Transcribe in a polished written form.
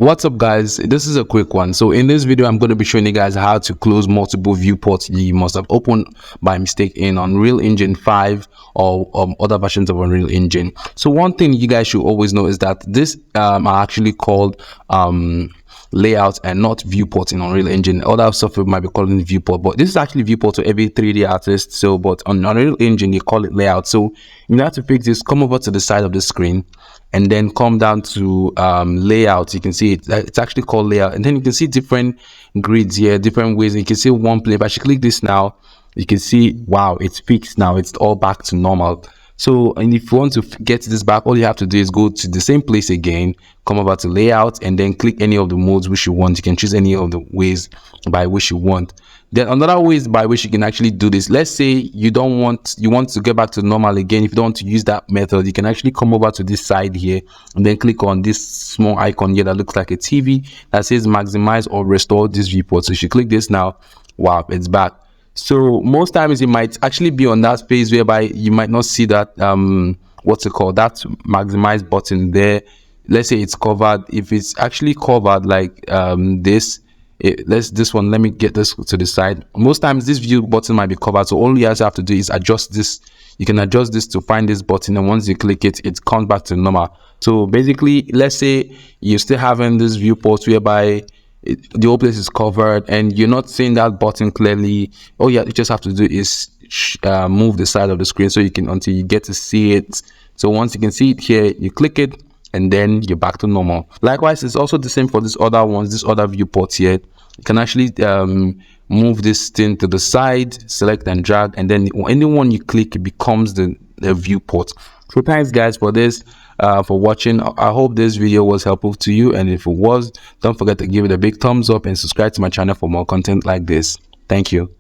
What's up guys, this is a quick one. So in this video I'm going to be showing you guys how to close multiple viewports you must have opened by mistake in Unreal Engine 5 or other versions of Unreal Engine. So one thing you guys should always know is that this are actually called layouts and not viewports in Unreal Engine. Other software might be calling it viewport, but this is actually viewport to every 3D artist. So but on Unreal Engine you call it layout. So you have to fix this. Come over to the side of the screen and then come down to layout. You can see it's actually called layout, and then you can see different grids here, different ways. You can see one plane. If I should click this now, you can see, wow, it's fixed now. It's all back to normal. So, and if you want to get this back, all you have to do is go to the same place again, come over to layout, and then click any of the modes which you want. You can choose any of the ways by which you want. Then another ways by which you can actually do this. Let's say you want to get back to normal again. If you don't want to use that method, you can actually come over to this side here and then click on this small icon here that looks like a TV that says maximize or restore this viewport. So if you click this now, wow, it's back. So most times it might actually be on that phase whereby you might not see that what's it called, that maximize button there. Let's say it's covered. If it's actually covered like this one, let me get this to the side. Most times this view button might be covered, so all you guys have to do is adjust this. You can adjust this to find this button, and once you click it, it comes back to normal. So basically, let's say you're still having this viewport whereby the whole place is covered and you're not seeing that button clearly. All you just have to do is move the side of the screen so you can, until you get to see it. So once you can see it here, you click it and then you're back to normal. Likewise, it's also the same for these other ones, this other viewports here. You can actually move this thing to the side, select and drag, and then anyone you click, it becomes the viewport. So thanks guys for this, for watching. I hope this video was helpful to you, and if it was, don't forget to give it a big thumbs up and subscribe to my channel for more content like this. Thank you.